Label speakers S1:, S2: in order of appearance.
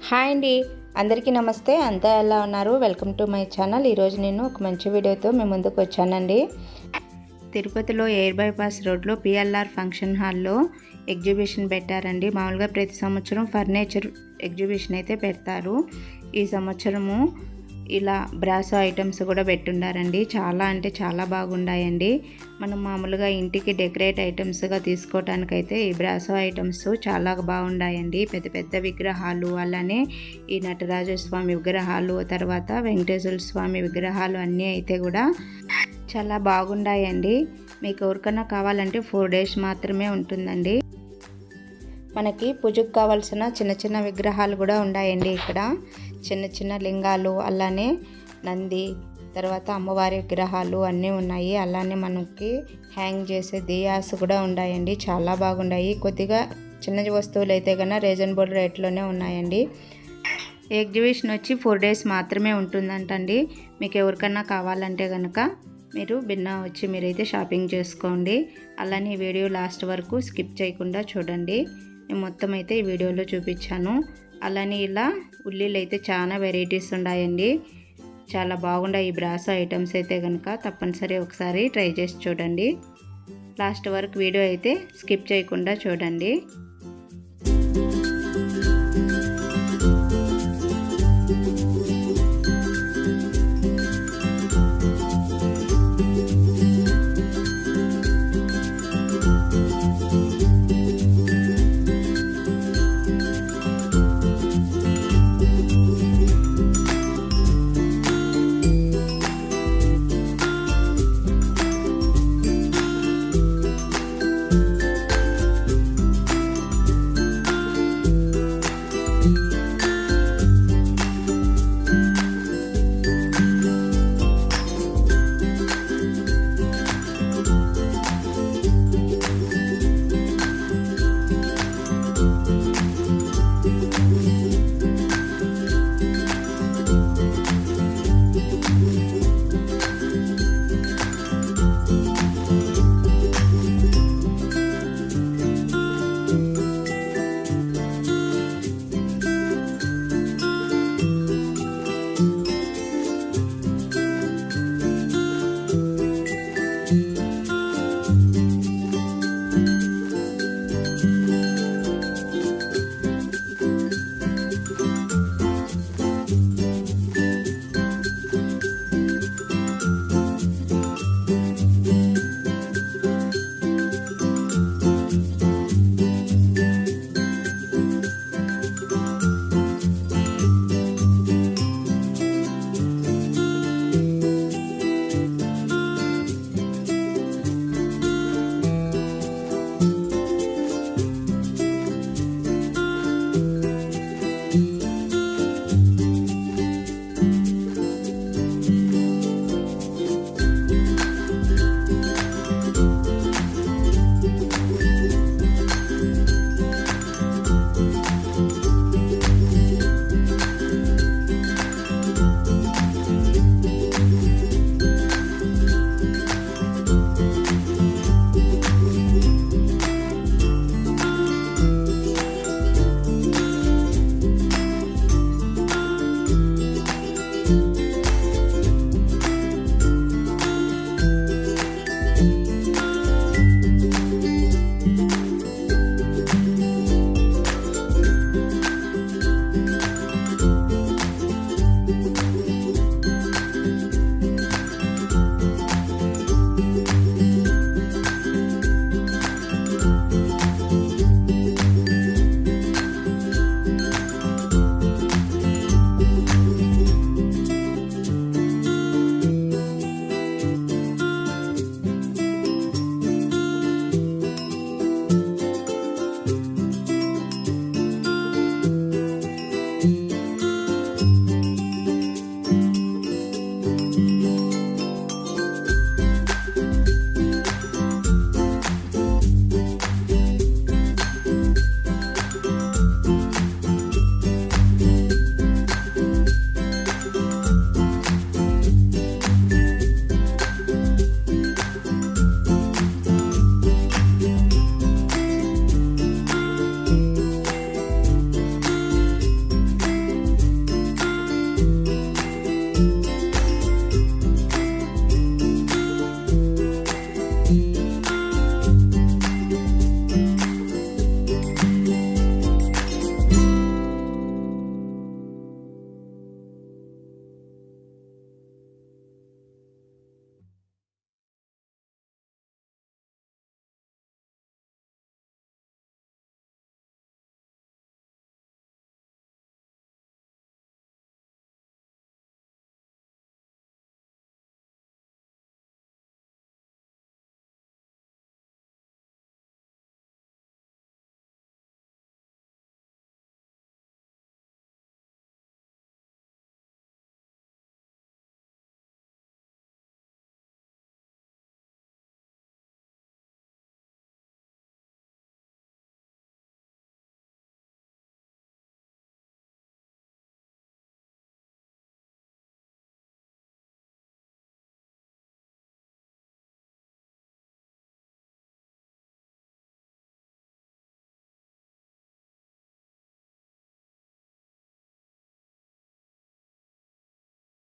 S1: హాయ్ అండి, అందరికీ నమస్తే. అంతా ఎలా ఉన్నారు? Welcome to my channel. ఈరోజు నేను ఒక మంచి వీడియోతో మీ ముందుకు వచ్చానండి. తిరుపతిలో ఎయిర్ బైపాస్ రోడ్లో పిఎల్ఆర్ ఫంక్షన్ హాల్లో ఎగ్జిబిషన్ పెట్టారండి. మామూలుగా ప్రతి సంవత్సరం ఫర్నిచర్ ఎగ్జిబిషన్ అయితే పెడతారు. ఈ సంవత్సరము ఇలా బ్రాసో ఐటమ్స్ కూడా పెట్టుండారండి. చాలా అంటే చాలా బాగున్నాయండి. మనం మామూలుగా ఇంటికి డెకరేట్ ఐటమ్స్గా తీసుకోవటానికైతే ఈ బ్రాసో ఐటమ్స్ చాలా బాగున్నాయండి. పెద్ద పెద్ద విగ్రహాలు, అలానే ఈ నటరాజ స్వామి విగ్రహాలు, తర్వాత వెంకటేశ్వర స్వామి విగ్రహాలు అన్నీ అయితే కూడా చాలా బాగున్నాయండి. మీకు ఎవరికన్నా కావాలంటే 4 days మాత్రమే ఉంటుందండి. మనకి పూజకు కావాల్సిన చిన్న చిన్న విగ్రహాలు కూడా ఉన్నాయండి. ఇక్కడ చిన్న చిన్న లింగాలు, అలానే నంది, తర్వాత అమ్మవారి విగ్రహాలు అన్నీ ఉన్నాయి. అలానే మనకి హ్యాంగ్ చేసే దియాస్ కూడా ఉన్నాయండి. చాలా బాగున్నాయి. కొద్దిగా చిన్న వస్తువులు అయితే కన్నా రీజనబుల్ రేట్లోనే ఉన్నాయండి. ఎగ్జిబిషన్ వచ్చి 4 days మాత్రమే ఉంటుందంటండి. మీకు ఎవరికన్నా కావాలంటే కనుక మీరు భిన్న వచ్చి మీరైతే షాపింగ్ చేసుకోండి. అలానే ఈ వీడియో లాస్ట్ వరకు స్కిప్ చేయకుండా చూడండి. నేను మొత్తం అయితే ఈ వీడియోలో చూపించాను. అలానే ఇలా ఉల్లిలు అయితే చాలా వెరైటీస్ ఉన్నాయండి. చాలా బాగున్నాయి ఈ బ్రాసో ఐటమ్స్ అయితే కనుక తప్పనిసరి ఒకసారి ట్రై చేసి చూడండి. లాస్ట్ వరకు వీడియో అయితే స్కిప్ చేయకుండా చూడండి.